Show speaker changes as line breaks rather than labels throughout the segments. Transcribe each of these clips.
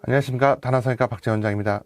안녕하십니까. 다나성형외과 박재원장입니다.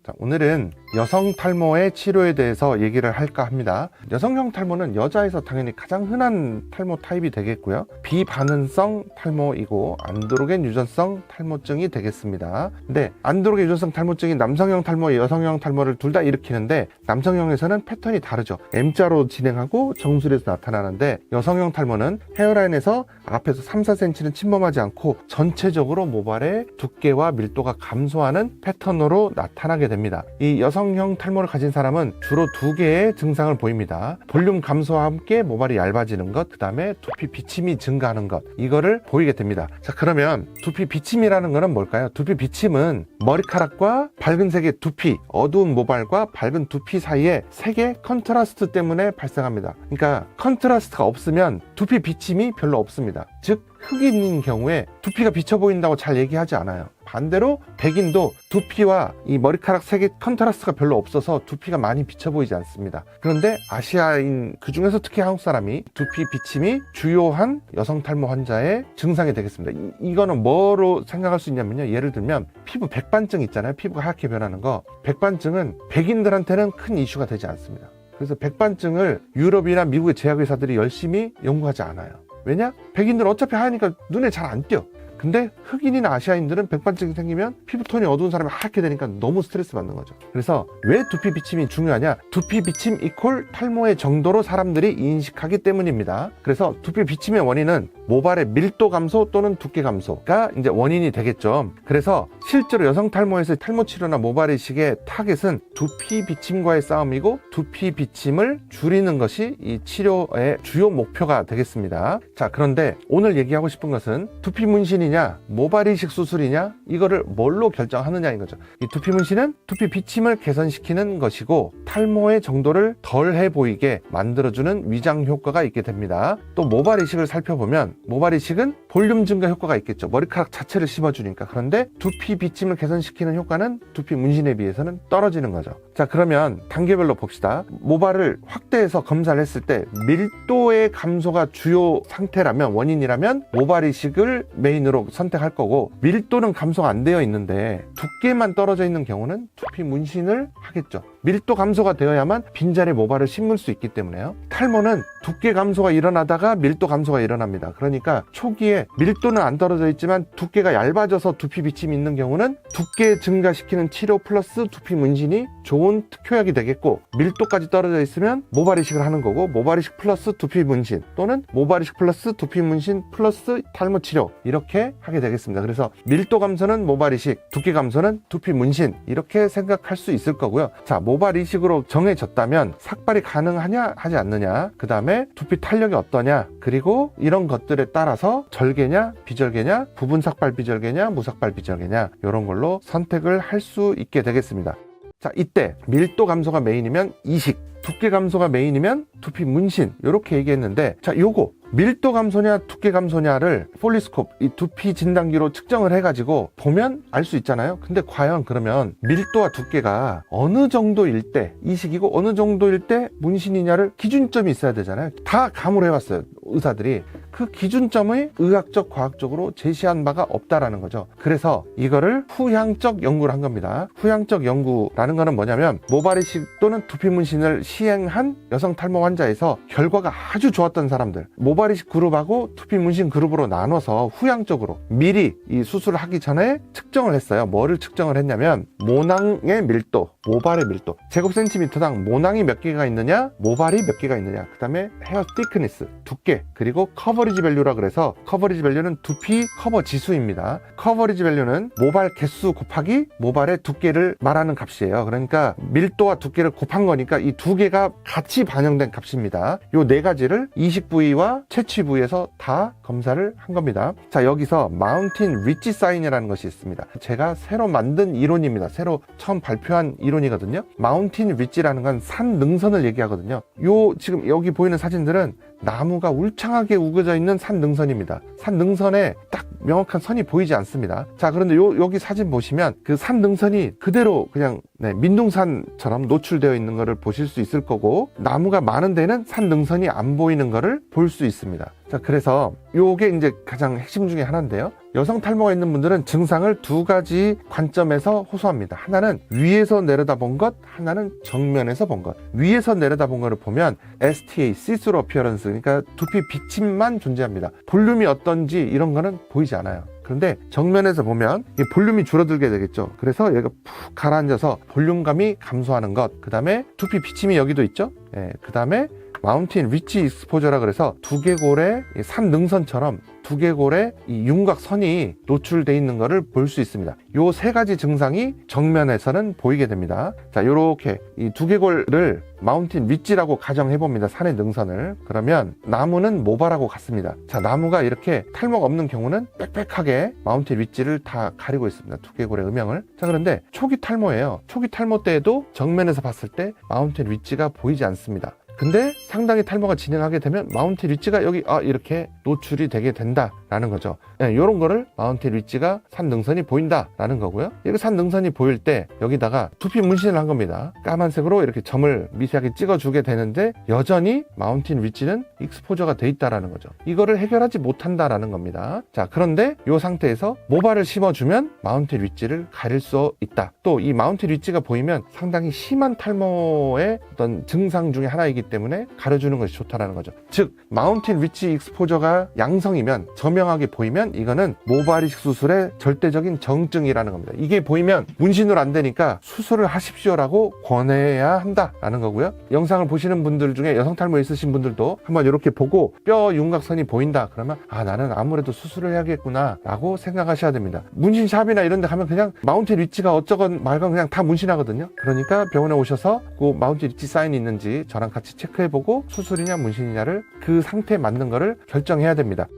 자, 오늘은 여성 탈모의 치료에 대해서 얘기를 할까 합니다. 여성형 탈모는 여자에서 당연히 가장 흔한 탈모 타입이 되겠고요. 비반응성 탈모이고 안드로겐 유전성 탈모증이 되겠습니다. 근데 안드로겐 유전성 탈모증이 남성형 탈모, 여성형 탈모를 둘 다 일으키는데 남성형에서는 패턴이 다르죠. M자로 진행하고 정수리에서 나타나는데 여성형 탈모는 헤어라인에서 앞에서 3-4cm는 침범하지 않고 전체적으로 모발의 두께와 밀도가 감소하는 패턴으로 나타나게 됩니다. 이 여성형 탈모를 가진 사람은 주로 두 개의 증상을 보입니다. 볼륨 감소와 함께 모발이 얇아지는 것, 그 다음에 두피 비침이 증가하는 것, 이거를 보이게 됩니다. 자, 그러면 두피 비침이라는 거는 뭘까요? 두피 비침은 머리카락과 밝은 색의 두피, 어두운 모발과 밝은 두피 사이에 색의 컨트라스트 때문에 발생합니다. 그러니까 컨트라스트가 없으면 두피 비침이 별로 없습니다. 즉 흑인인 경우에 두피가 비쳐 보인다고 잘 얘기하지 않아요. 반대로 백인도 두피와 이 머리카락 색의 컨트라스트가 별로 없어서 두피가 많이 비쳐 보이지 않습니다. 그런데 아시아인, 그중에서 특히 한국 사람이 두피 비침이 주요한 여성 탈모 환자의 증상이 되겠습니다. 이거는 뭐로 생각할 수 있냐면요, 예를 들면 피부 백반증 있잖아요. 피부가 하얗게 변하는 거. 백반증은 백인들한테는 큰 이슈가 되지 않습니다. 그래서 백반증을 유럽이나 미국의 제약회사들이 열심히 연구하지 않아요. 왜냐? 백인들은 어차피 하얘니까 눈에 잘 안 띄어. 근데 흑인이나 아시아인들은 백반증이 생기면 피부톤이 어두운 사람이 하얗게 되니까 너무 스트레스 받는 거죠. 그래서 왜 두피 비침이 중요하냐? 두피 비침 이퀄 탈모의 정도로 사람들이 인식하기 때문입니다. 그래서 두피 비침의 원인은 모발의 밀도 감소 또는 두께 감소가 이제 원인이 되겠죠. 그래서 실제로 여성 탈모에서 탈모 치료나 모발 이식의 타겟은 두피 비침과의 싸움이고 두피 비침을 줄이는 것이 이 치료의 주요 목표가 되겠습니다. 자, 그런데 오늘 얘기하고 싶은 것은 두피 문신이 모발 이식 수술이냐, 이거를 뭘로 결정하느냐인 거죠. 이 두피 문신은 두피 비침을 개선시키는 것이고 탈모의 정도를 덜해 보이게 만들어주는 위장 효과가 있게 됩니다. 또 모발 이식을 살펴보면 모발 이식은 볼륨 증가 효과가 있겠죠. 머리카락 자체를 씹어주니까. 그런데 두피 비침을 개선시키는 효과는 두피 문신에 비해서는 떨어지는 거죠. 자, 그러면 단계별로 봅시다. 모발을 확대해서 검사를 했을 때 밀도의 감소가 주요 상태라면, 원인이라면 모발 이식을 메인으로 선택할 거고, 밀도는 감소가 안 되어 있는데 두께만 떨어져 있는 경우는 두피 문신을 하겠죠. 밀도 감소가 되어야만 빈자리 모발을 심을 수 있기 때문에요. 탈모는 두께 감소가 일어나다가 밀도 감소가 일어납니다. 그러니까 초기에 밀도는 안 떨어져 있지만 두께가 얇아져서 두피 비침이 있는 경우는 두께 증가시키는 치료 플러스 두피 문신이 좋은 특효약이 되겠고, 밀도까지 떨어져 있으면 모발 이식을 하는 거고, 모발 이식 플러스 두피 문신 또는 모발 이식 플러스 두피 문신 플러스 탈모 치료, 이렇게 하게 되겠습니다. 그래서 밀도 감소는 모발 이식, 두께 감소는 두피 문신, 이렇게 생각할 수 있을 거고요. 자, 모발 이식으로 정해졌다면 삭발이 가능하냐 하지 않느냐, 그 다음에 두피 탄력이 어떠냐, 그리고 이런 것들에 따라서 절개냐 비절개냐, 부분 삭발 비절개냐 무삭발 비절개냐, 이런 걸로 선택을 할 수 있게 되겠습니다. 자, 이때 밀도 감소가 메인이면 이식, 두께 감소가 메인이면 두피 문신, 이렇게 얘기했는데, 자, 요거 밀도 감소냐 두께 감소냐를 폴리스코프, 이 두피 진단기로 측정을 해가지고 보면 알 수 있잖아요. 근데 과연 그러면 밀도와 두께가 어느 정도일 때 이식이고 어느 정도일 때 문신이냐를 기준점이 있어야 되잖아요. 다 감으로 해봤어요, 의사들이. 그 기준점의 의학적, 과학적으로 제시한 바가 없다라는 거죠. 그래서 이거를 후향적 연구를 한 겁니다. 후향적 연구라는 거는 뭐냐면, 모발 이식 또는 두피 문신을 시행한 여성 탈모 환자에서 결과가 아주 좋았던 사람들, 모발 이식 그룹하고 두피 문신 그룹으로 나눠서 후향적으로 미리 이 수술을 하기 전에 측정을 했어요. 뭐를 측정을 했냐면, 모낭의 밀도, 모발의 밀도, 제곱센티미터당 모낭이 몇 개가 있느냐, 모발이 몇 개가 있느냐, 그 다음에 헤어 thickness, 두께, 그리고 커버리지 밸류라 그래서, 커버리지 밸류는 두피 커버 지수입니다. 커버리지 밸류는 모발 개수 곱하기 모발의 두께를 말하는 값이에요. 그러니까 밀도와 두께를 곱한 거니까 이 두 개가 같이 반영된 값입니다. 요 네 가지를 이식 부위와 채취 부위에서 다 검사를 한 겁니다. 자, 여기서 마운틴 리치 사인이라는 것이 있습니다. 제가 새로 만든 이론입니다. 새로 처음 발표한 이론이거든요. 마운틴 리치라는 건 산 능선을 얘기하거든요. 요 지금 여기 보이는 사진들은 나무가 울창하게 우겨져 있는 산 능선입니다. 산 능선에 딱 명확한 선이 보이지 않습니다. 자, 그런데 여기 사진 보시면 그 산 능선이 그대로 그냥 민둥산처럼 노출되어 있는 것을 보실 수 있을 거고, 나무가 많은 데는 산 능선이 안 보이는 것을 볼 수 있습니다. 자, 그래서 요게 이제 가장 핵심 중에 하나인데요. 여성 탈모가 있는 분들은 증상을 두 가지 관점에서 호소합니다. 하나는 위에서 내려다본 것, 하나는 정면에서 본 것. 위에서 내려다본 것을 보면 STA, See-Through Appearance, 그러니까 두피 비침만 존재합니다. 볼륨이 어떤지 이런 거는 보이지 않아요. 그런데 정면에서 보면 이 볼륨이 줄어들게 되겠죠. 그래서 얘가 푹 가라앉아서 볼륨감이 감소하는 것, 그 다음에 두피 비침이 여기도 있죠. 그 다음에 마운틴 리치 익스포저라 그래서 두개골의 산 능선처럼 두개골에 이 윤곽선이 노출되어 있는 것을 볼 수 있습니다. 요 세 가지 증상이 정면에서는 보이게 됩니다. 자, 요렇게 이 두개골을 마운틴 리치라고 가정해 봅니다. 산의 능선을. 그러면 나무는 모발하고 같습니다. 자, 나무가 이렇게 탈모가 없는 경우는 빽빽하게 마운틴 리치를 다 가리고 있습니다. 두개골의 음영을. 자, 그런데 초기 탈모예요. 초기 탈모 때에도 정면에서 봤을 때 마운틴 리치가 보이지 않습니다. 근데 상당히 탈모가 진행하게 되면 마운틴 리치가 여기 이렇게 노출이 되게 된다라는 거죠. 이런 거를 마운틴 리치가 산 능선이 보인다라는 거고요. 이렇게 산 능선이 보일 때 여기다가 두피 문신을 한 겁니다. 까만색으로 이렇게 점을 미세하게 찍어주게 되는데 여전히 마운틴 리치는 익스포저가 돼 있다라는 거죠. 이거를 해결하지 못한다라는 겁니다. 자, 그런데 이 상태에서 모발을 심어주면 마운틴 리치를 가릴 수 있다. 또 이 마운틴 리치가 보이면 상당히 심한 탈모의 어떤 증상 중에 하나이기 때문에 가려주는 것이 좋다라는 거죠. 즉 마운틴 리치 익스포저가 양성이면 저명하게 보이면 이거는 모발 이식 수술의 절대적인 정증이라는 겁니다. 이게 보이면 문신으로 안 되니까 수술을 하십시오라고 권해야 한다라는 거고요. 영상을 보시는 분들 중에 여성 탈모 있으신 분들도 한번 이렇게 보고 뼈 윤곽선이 보인다 그러면 나는 아무래도 수술을 해야겠구나 라고 생각하셔야 됩니다. 문신샵이나 이런 데 가면 그냥 마운틴 리치가 어쩌건 말건 그냥 다 문신하거든요. 그러니까 병원에 오셔서 그 마운틴 리치 사인이 있는지 저랑 같이 체크해보고 수술이냐 문신이냐를 그 상태에 맞는 거를 결정해야 됩니다.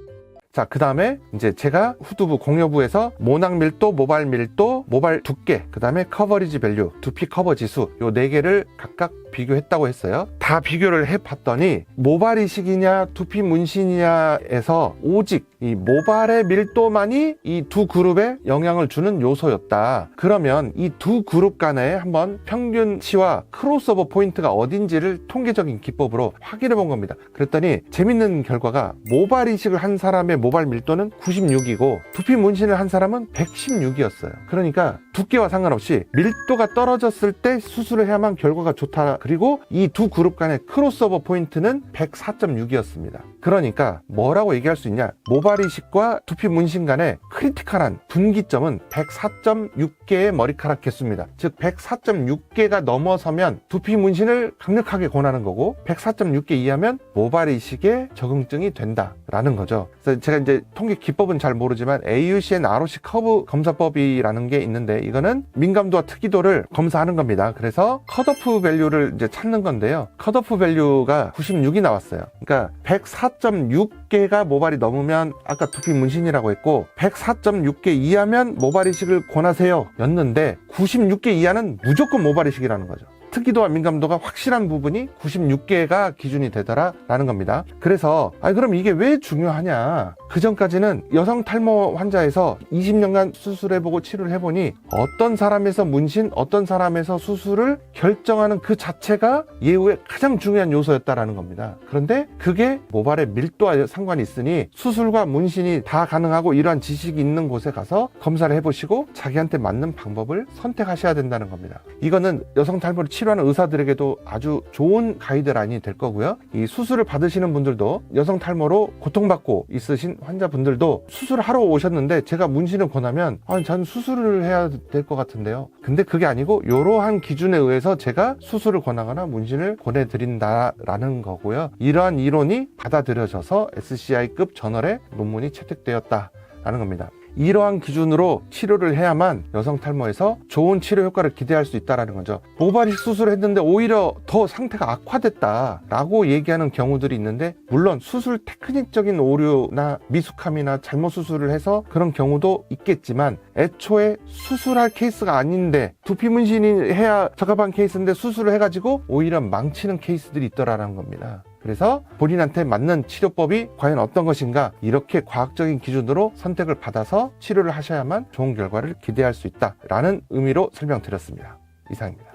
자, 그 다음에 이제 제가 후두부 공여부에서 모낭 밀도, 모발 밀도, 모발 두께, 그 다음에 커버리지 밸류, 두피 커버 지수 요 4개를 각각 비교했다고 했어요. 다 비교를 해봤더니 모발 이식이냐 두피 문신이냐에서 오직 이 모발의 밀도만이 이 두 그룹에 영향을 주는 요소였다. 그러면 이 두 그룹 간에 한번 평균치와 크로스오버 포인트가 어딘지를 통계적인 기법으로 확인해 본 겁니다. 그랬더니 재밌는 결과가 모발 이식을 한 사람의 모발 밀도는 96이고 두피 문신을 한 사람은 116이었어요. 그러니까 두께와 상관없이 밀도가 떨어졌을 때 수술을 해야만 결과가 좋다. 그리고 이 두 그룹 간의 크로스오버 포인트는 104.6이었습니다. 그러니까 뭐라고 얘기할 수 있냐? 모발 이식과 두피 문신 간의 크리티컬한 분기점은 104.6개의 머리카락 개수입니다. 즉 104.6개가 넘어서면 두피 문신을 강력하게 권하는 거고 104.6개 이하면 모발 이식에 적응증이 된다라는 거죠. 그래서 제가 이제 통계 기법은 잘 모르지만 AUCN ROC 커브 검사법이라는 게 있는데 이거는 민감도와 특이도를 검사하는 겁니다. 그래서 컷오프 밸류를 이제 찾는 건데요. 컷오프 밸류가 96이 나왔어요. 그러니까 104.6개가 모발이 넘으면 아까 두피 문신이라고 했고 104.6개 이하면 모발 이식을 권하세요 였는데 96개 이하는 무조건 모발 이식이라는 거죠. 특이도와 민감도가 확실한 부분이 96개가 기준이 되더라라는 겁니다. 그래서 그럼 이게 왜 중요하냐? 그 전까지는 여성 탈모 환자에서 20년간 수술해보고 치료를 해보니 어떤 사람에서 문신, 어떤 사람에서 수술을 결정하는 그 자체가 예후의 가장 중요한 요소였다라는 겁니다. 그런데 그게 모발의 밀도와 상관이 있으니 수술과 문신이 다 가능하고 이러한 지식이 있는 곳에 가서 검사를 해보시고 자기한테 맞는 방법을 선택하셔야 된다는 겁니다. 이거는 여성 탈모를 치료하는 의사들에게도 아주 좋은 가이드라인이 될 거고요. 이 수술을 받으시는 분들도 여성 탈모로 고통받고 있으신 환자분들도 수술을 하러 오셨는데 제가 문신을 권하면 저는 수술을 해야 될 것 같은데요. 근데 그게 아니고 이러한 기준에 의해서 제가 수술을 권하거나 문신을 권해드린다라는 거고요. 이러한 이론이 받아들여져서 SCI급 저널에 논문이 채택되었다라는 겁니다. 이러한 기준으로 치료를 해야만 여성 탈모에서 좋은 치료 효과를 기대할 수 있다는 거죠. 모발 이식 수술을 했는데 오히려 더 상태가 악화됐다라고 얘기하는 경우들이 있는데 물론 수술 테크닉적인 오류나 미숙함이나 잘못 수술을 해서 그런 경우도 있겠지만 애초에 수술할 케이스가 아닌데 두피 문신이 해야 적합한 케이스인데 수술을 해가지고 오히려 망치는 케이스들이 있더라는 겁니다. 그래서 본인한테 맞는 치료법이 과연 어떤 것인가, 이렇게 과학적인 기준으로 선택을 받아서 치료를 하셔야만 좋은 결과를 기대할 수 있다라는 의미로 설명드렸습니다. 이상입니다.